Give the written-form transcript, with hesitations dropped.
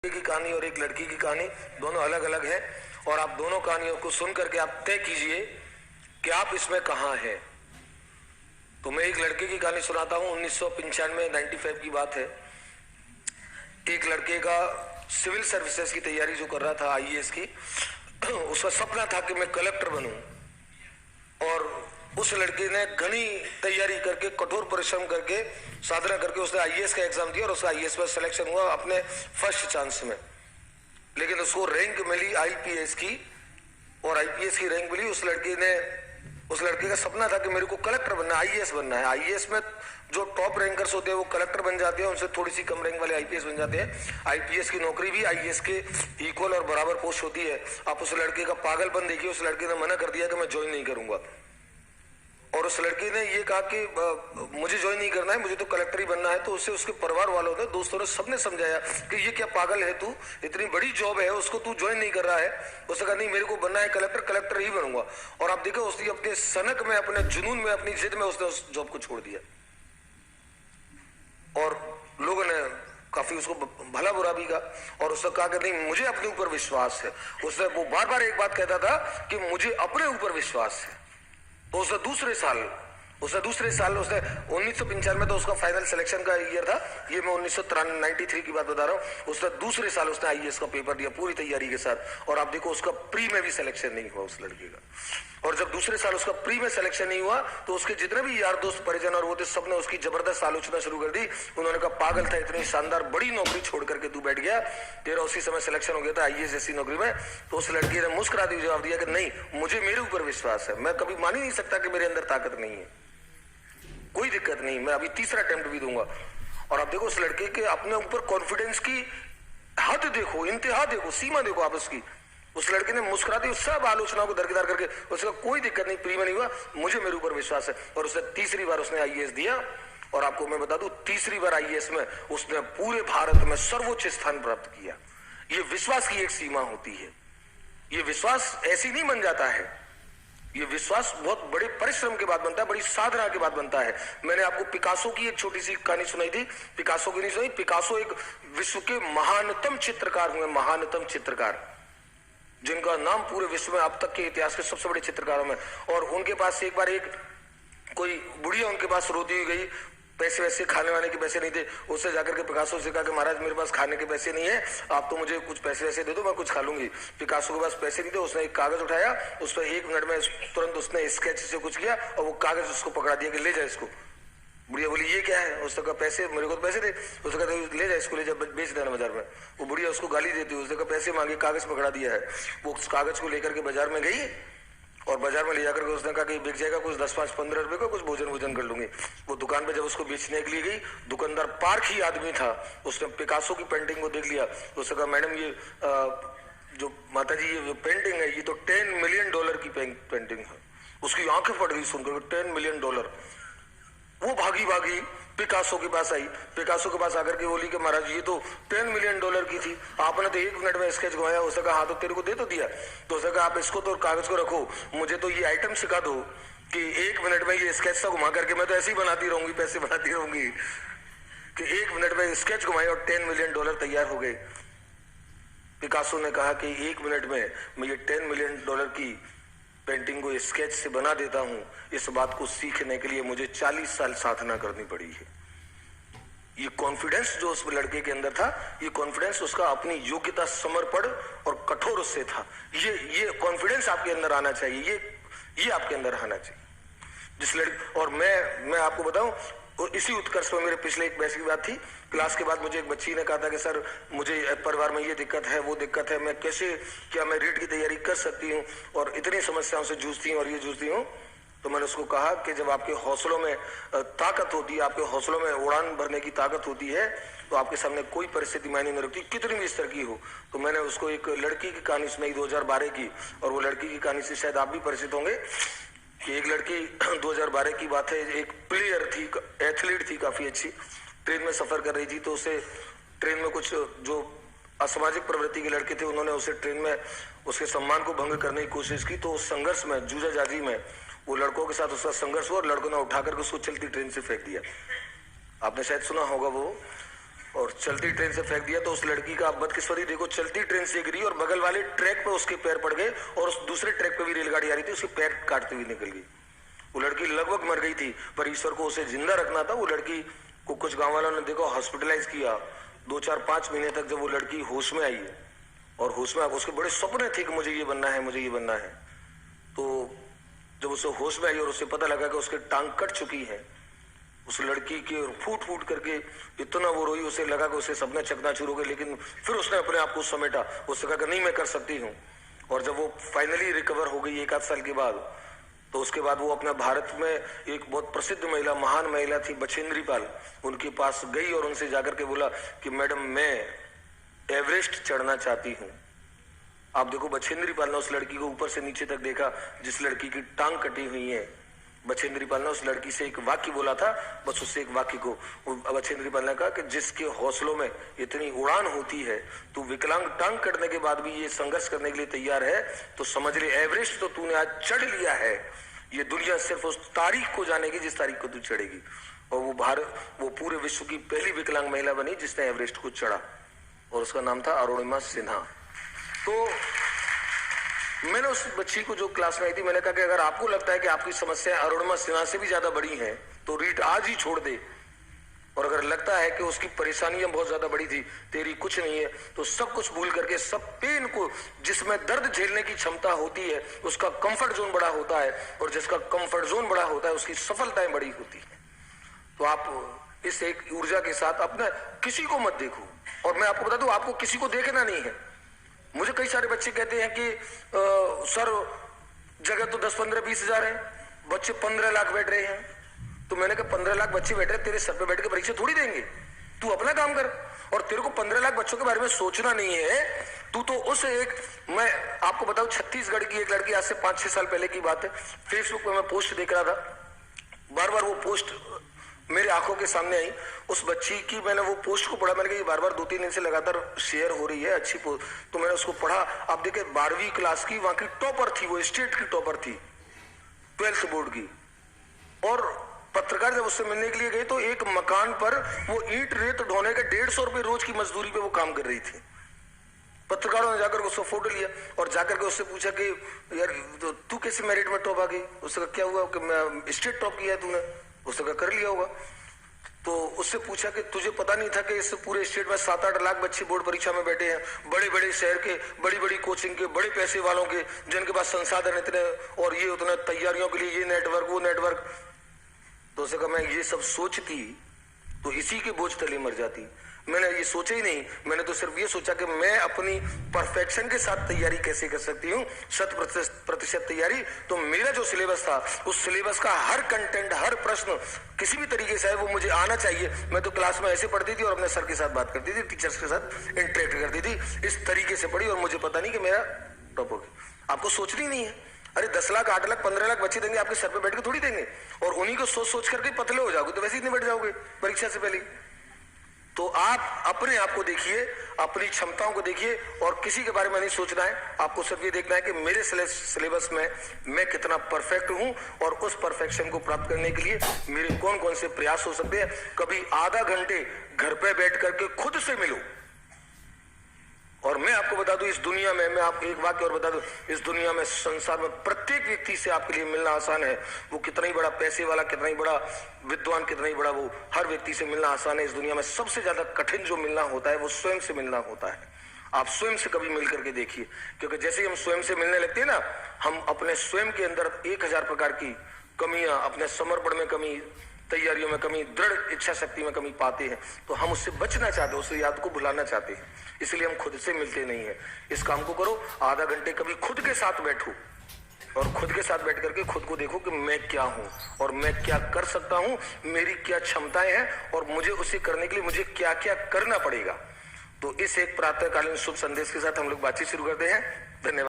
की कहानी और एक लड़की की कहानी दोनों अलग अलग है और आप दोनों कहानियों को सुन करके आप तय कीजिए कि आप इसमें कहां हैं। तो मैं एक लड़के की कहानी सुनाता हूं। 1995 95 की बात है। एक लड़के का सिविल सर्विसेज की तैयारी जो कर रहा था, आईएएस की, उसका सपना था कि मैं कलेक्टर बनूं। और उस लड़के ने घनी तैयारी करके, कठोर परिश्रम करके, साधना करके उसने आईएएस का एग्जाम दिया और उसका आईएएस में सिलेक्शन हुआ अपने फर्स्ट चांस में। लेकिन उसको रैंक मिली आईपीएस की, और आईपीएस की रैंक मिली। उस लड़के का सपना था कि मेरे को कलेक्टर बनना है, आईएएस बनना है। आईएएस में जो टॉप रैंकर्स होते हैं वो कलेक्टर बन जाते हैं, उनसे थोड़ी सी कम रैंक वाले आईपीएस बन जाते हैं। आईपीएस की नौकरी भी आईएएस के इक्वल और बराबर पोस्ट होती है। आप उस लड़के का पागलपन देखिए। उस लड़के ने मना कर दिया कि मैं ज्वाइन नहीं करूंगा। और उस लड़की ने ये कहा कि मुझे ज्वाइन नहीं करना है, मुझे तो कलेक्टर ही बनना है। तो उसे उसके परिवार वालों ने, दोस्तों ने, सबने समझाया कि ये क्या पागल है तू, इतनी बड़ी जॉब है, उसको तू ज्वाइन नहीं कर रहा है। उसने कहा नहीं, मेरे को बनना है कलेक्टर, कलेक्टर ही बनूंगा। और आप देखो, उसने अपने सनक में, अपने जुनून में, अपनी जिद में उसने उस जॉब को छोड़ दिया। और लोगों ने काफी उसको भला बुरा भी कहा। और उसने कहा कि नहीं, मुझे अपने ऊपर विश्वास है। उसने वो बार बार एक बात कहता था कि मुझे अपने ऊपर विश्वास है। तो उसने दूसरे साल उसने 1995 में तो उसका फाइनल सिलेक्शन का ईयर था। ये मैं 1993 की बात बता रहा हूँ। उसने दूसरे साल उसने आईएएस का पेपर दिया पूरी तैयारी के साथ। और आप देखो, उसका प्री में भी सिलेक्शन नहीं हुआ उस लड़के का। और जब दूसरे साल उसका प्री में सिलेक्शन नहीं हुआ तो उसके जितने भी यार दोस्त, परिजन और वो थे, सबने उसकी जबरदस्त आलोचना शुरू कर दी। उन्होंने कहा, पागल था, इतनी शानदार बड़ी नौकरी छोड़ करके तू बैठ गया, तेरा उसी समय सिलेक्शन हो गया था आईएएस जैसी नौकरी में। तो उस लड़की ने मुस्कुरा दी, जवाब दिया कि नहीं, मुझे मेरे ऊपर विश्वास है, मैं कभी मान ही नहीं सकता कि मेरे अंदर ताकत नहीं है। कोई दिक्कत नहीं, मैं अभी तीसरा अटेम्प्ट भी दूंगा। और आप देखो, उस लड़के के अपने ऊपर कॉन्फिडेंस की हद देखो, इंतहा देखो, सीमा देखो आप उसकी। उस लड़के ने मुस्कुराती सब आलोचनाओं को दरकिनार करके, उसका कोई दिक्कत नहीं, प्री में नहीं हुआ, मुझे मेरे ऊपर विश्वास है। और उसने तीसरी बार उसने आईएएस दिया। और आपको मैं बता दूं, तीसरी बार आईएएस में उसने पूरे भारत में सर्वोच्च स्थान प्राप्त किया। ये विश्वास की एक सीमा होती है। ये विश्वास ऐसी नहीं बन जाता है। ये विश्वास बहुत बड़े परिश्रम के बाद बनता है, बड़ी साधना के बाद बनता है। मैंने आपको पिकासो की एक छोटी सी कहानी सुनाई थी। पिकासो की नहीं सुनाई। पिकासो एक विश्व के महानतम चित्रकार हुए, महानतम चित्रकार, जिनका नाम पूरे विश्व में अब तक के इतिहास के सबसे बड़े चित्रकारों में। और उनके पास एक बार एक कोई बुढ़िया उनके पास रोती हुई गई, पैसे वैसे खाने वाने के पैसे नहीं थे। उससे जाकर के पिकासो से कहा कि महाराज, मेरे पास खाने के पैसे नहीं है, आप तो मुझे कुछ पैसे वैसे दे दो, मैं कुछ खा लूंगी। पिकासो के पास पैसे नहीं थे। उसने एक कागज उठाया, उस पर 1 मिनट में तुरंत उसने स्केच से कुछ किया और वो कागज उसको पकड़ा दिया कि ले जा इसको। बुढ़िया बोली, ये क्या है? उसने कहा, पैसे, मेरे को तो पैसे दे। उसने कहा, ले जा इसको, ले जा, बेच देना बाजार में। वो बुढ़िया उसको गाली देती, उसने कहा, पैसे मांगे, कागज पकड़ा दिया है। वो उस कागज को लेकर के बाजार में गई और बाजार में ले जाकर के उसने कहा कि बिक जाएगा कुछ 10, 5, 15 रुपए का, कुछ भोजन कर लूंगी। वो दुकान पे जब उसको बेचने के लिए गई, दुकानदार पार्क ही आदमी था। उसने पिकासो की पेंटिंग को देख लिया। उसने कहा, मैडम, ये जो माता जी, ये पेंटिंग है, ये तो $10 मिलियन की पेंटिंग है। उसकी आंखें फट गई सुनकर, $10 मिलियन। वो भागी भागी पिकासो के पास आई। पिकासो के पास आकर के बोली कि महाराज, ये तो $10 मिलियन की थी, आपने तो 1 मिनट में स्केच घुमाया। उसने कहा, हाँ तो तेरे को दे तो दिया। तो उसने कहा, आप इसको तो कागज को रखो, मुझे तो ये आइटम सिखा दो कि 1 मिनट में ये स्केच सा घुमा करके मैं तो ऐसे ही बनाती रहूंगी, पैसे बनाती रहूंगी। कि 1 मिनट में स्केच घुमाए और $10 मिलियन तैयार हो गए। पिकासो ने कहा कि 1 मिनट में मैं ये $10 मिलियन की पेंटिंग को स्केच से बना देता हूं। इस बात को सीखने के लिए मुझे 40 साल साधना करनी पड़ी है। ये कॉन्फिडेंस जो उस लड़के के अंदर था, ये कॉन्फिडेंस उसका अपनी योग्यता, समर्पण और कठोर उससे था। ये कॉन्फिडेंस आपके अंदर आना चाहिए, ये आपके अंदर आना चाहिए। जिस लड़के, और मैं आपको बताऊं, और इसी उत्कर्ष में मेरे पिछले एक बैच की बात थी। क्लास के बाद मुझे एक बच्ची ने कहा था कि सर, मुझे परिवार में ये दिक्कत है, वो दिक्कत है, मैं कैसे, क्या मैं रीट की तैयारी कर सकती हूँ, और इतनी समस्याओं से जूझती हूँ और ये जूझती हूँ। तो मैंने उसको कहा कि जब आपके हौसलों में ताकत होती है, आपके हौसलों में उड़ान भरने की ताकत होती है, तो आपके सामने कोई परिस्थिति मायने नहीं रखती, कितनी भी स्तर की हो। तो मैंने उसको एक लड़की की कहानी सुनाई 2012 की, और वो लड़की की कहानी से शायद आप भी परिचित होंगे। कि एक लड़की, 2012 की बात है, एक प्लेयर थी, एथलीट थी, काफी अच्छी, ट्रेन में सफर कर रही थी। तो उसे ट्रेन में कुछ जो असामाजिक प्रवृत्ति के लड़के थे, उन्होंने उसे ट्रेन में उसके सम्मान को भंग करने की कोशिश की। तो उस संघर्ष में, जूझाजाजी में, वो लड़कों के साथ उसका संघर्ष हुआ और लड़कों ने उठाकर उसको चलती ट्रेन से फेंक दिया। आपने शायद सुना होगा वो। और चलती ट्रेन से फेंक दिया। तो उस लड़की का बदकिस्मती देखो, चलती ट्रेन से गिरी और बगल वाले ट्रैक पे उसके पैर पड़ गए और उस दूसरे ट्रैक पे भी रेलगाड़ी आ रही थी, उसके पैर काटते हुए निकल गई। वो लड़की लगभग मर गई थी, पर ईश्वर को उसे जिंदा रखना था। वो लड़की को कुछ गांव वालों ने देखो हॉस्पिटलाइज किया 2-4-5 महीने तक। जब वो लड़की होश में आई है और होश में आकर उसके बड़े सपने थे कि मुझे ये बनना है, मुझे ये बनना है, तो जब उसे होश में आई और उसे पता लगा कि उसकी टांग कट चुकी है, उस लड़की के फूट फूट करके इतना वो रोई, उसे लगा कि उसे सपने चकनाचूर हो गए। लेकिन फिर उसने अपने आप को समेटा, उसने कहा कि नहीं, मैं कर सकती हूँ। और जब वो फाइनली रिकवर हो गई 1-8 साल के बाद, तो उसके बाद वो अपना भारत में एक बहुत प्रसिद्ध महिला, महान महिला थी बछेंद्री पाल, उनके पास गई और उनसे जाकर के बोला कि मैडम मैं एवरेस्ट चढ़ना चाहती हूँ। आप देखो, बछेंद्री पाल ने उस लड़की को ऊपर से नीचे तक देखा, जिस लड़की की टांग कटी हुई है। बछेंद्री पाल ने उस लड़की से एक वाक्य बोला था, बस उससे एक वाक्य को बछेंद्री पाल ने कहा कि जिसके हौसलों में इतनी उड़ान होती है, तू विकलांग टांग कटने के बाद भी ये संघर्ष करने के लिए तैयार है, तो समझ ले एवरेस्ट तो तूने आज चढ़ लिया है। ये दुनिया सिर्फ उस तारीख को जानेगी जिस तारीख को तू चढ़ेगी। और वो पूरे विश्व की पहली विकलांग महिला बनी जिसने एवरेस्ट को चढ़ा, और उसका नाम था अरुणिमा सिन्हा। तो मैंने उस बच्ची को जो क्लास में आई थी, मैंने कहा कि अगर आपको लगता है कि आपकी समस्या अरुणिमा सिन्हा से भी ज्यादा बड़ी है तो रीट आज ही छोड़ दे, और अगर लगता है कि उसकी परेशानियां बहुत ज्यादा बड़ी थी, तेरी कुछ नहीं है, तो सब कुछ भूल करके, सब पेन को, जिसमें दर्द झेलने की क्षमता होती है उसका कंफर्ट जोन बड़ा होता है, और जिसका कंफर्ट जोन बड़ा होता है उसकी सफलताएं बड़ी होती है। तो आप इस एक ऊर्जा के साथ अपना किसी को मत देखो। और मैं आपको बता दूं, आपको किसी को देखना नहीं है। मुझे कई सारे बच्चे कहते हैं कि सर जगह तो 10-15-20 हजार है, बच्चे 15 लाख बैठ रहे हैं। तो मैंने कहा 15 लाख बच्चे बैठ रहे, तेरे सर पे बैठ के परीक्षा थोड़ी देंगे, तू अपना काम कर। और तेरे को 15 लाख बच्चों के बारे में सोचना नहीं है। तू तो उस एक, मैं आपको बताऊं, छत्तीसगढ़ की एक लड़की, आज से 5-6 साल पहले की बात है, फेसबुक पे मैं पोस्ट देख रहा था, बार बार वो पोस्ट मेरे आंखों के सामने आई। उस बच्ची की मैंने वो पोस्ट को पढ़ा, मैंने कहा ये बार बार 2-3 दिन से लगातार शेयर हो रही है, अच्छी पोस्ट। तो मैंने उसको पढ़ा। आप देखे 12वीं क्लास की, वहां की टॉपर थी, वो स्टेट की टॉपर थी, 12th बोर्ड की। और पत्रकार जब उससे मिलने के लिए गए तो एक मकान पर वो ईंट रेत ढोने के 150 रुपए रोज की मजदूरी पे वो काम कर रही थी। पत्रकारों ने जाकर उसको फोटो लिया और जाकर के उससे पूछा कि यार तो तू कैसे मेरिट में टॉप आ गई। उसका क्या हुआ कि मैं स्टेट टॉप किया है तूने, उसका कर लिया होगा। तो उससे पूछा कि तुझे पता नहीं था कि इस पूरे स्टेट में 7-8 लाख बच्चे बोर्ड परीक्षा में बैठे हैं, बड़े बड़े शहर के, बड़ी बड़ी कोचिंग के, बड़े पैसे वालों के, जिनके पास संसाधन इतने, और ये उतने तैयारियों के लिए ये नेटवर्क वो नेटवर्क। तो उसने कहा मैं ये सब सोचती तो इसी के बोझ तले मर जाती। मैंने ये सोचा ही नहीं, मैंने तो सिर्फ ये सोचा कि मैं अपनी परफेक्शन के साथ तैयारी कैसे कर सकती हूँ, 100% तैयारी। तो मेरा जो सिलेबस था, उस सिलेबस का हर कंटेंट, हर प्रश्न किसी भी तरीके से है वो मुझे आना चाहिए। मैं तो क्लास में ऐसे पढ़ती थी और अपने सर के साथ बात करती थी, टीचर्स के साथ इंटरेक्ट करती थी, इस तरीके से पढ़ी और मुझे पता नहीं कि मेरा टॉप हो गया। आपको सोचनी नहीं है। अरे 10 लाख 8 लाख 15 लाख बच्चे देंगे, आपके सर पे बैठ के थोड़ी देंगे, और उन्हीं को सोच सोच करके पतले हो जाओगे तो वैसे ही निबट जाओगे परीक्षा से पहले। तो आप अपने आप को देखिए, अपनी क्षमताओं को देखिए, और किसी के बारे में नहीं सोचना है। आपको सिर्फ ये देखना है कि मेरे सिलेबस में मैं कितना परफेक्ट हूं, और उस परफेक्शन को प्राप्त करने के लिए मेरे कौन कौन से प्रयास हो सकते हैं। कभी आधा घंटे घर पे बैठ करके खुद से मिलो। और मैं आपको बता दूं, इस दुनिया में, मैं आपको एक वाक्य और बता दूं, इस दुनिया में, संसार में प्रत्येक व्यक्ति से आपके लिए मिलना आसान है। वो कितना ही बड़ा पैसे वाला, कितना ही बड़ा विद्वान, कितना ही बड़ा, वो हर व्यक्ति से मिलना आसान है। इस दुनिया में सबसे ज्यादा कठिन जो मिलना होता है वो स्वयं से मिलना होता है। आप स्वयं से कभी मिल करके देखिए, क्योंकि जैसे ही हम स्वयं से मिलने लगते हैं ना, हम अपने स्वयं के अंदर 1000 प्रकार की कमियां, अपने समर्पण में कमी, तैयारियों में कमी, दृढ़ इच्छा शक्ति में कमी पाते हैं, तो हम उससे बचना चाहते हैं, उस याद को भुलाना चाहते हैं, इसलिए हम खुद से मिलते नहीं है। इस काम को करो, आधा घंटे कभी खुद के साथ बैठो, और खुद के साथ बैठ करके खुद को देखो कि मैं क्या हूं और मैं क्या कर सकता हूं, मेरी क्या क्षमताएं हैं, और मुझे उसे करने के लिए मुझे क्या क्या करना पड़ेगा। तो इस एक प्रातःकालीन शुभ संदेश के साथ हम लोग बातचीत शुरू करते हैं। धन्यवाद।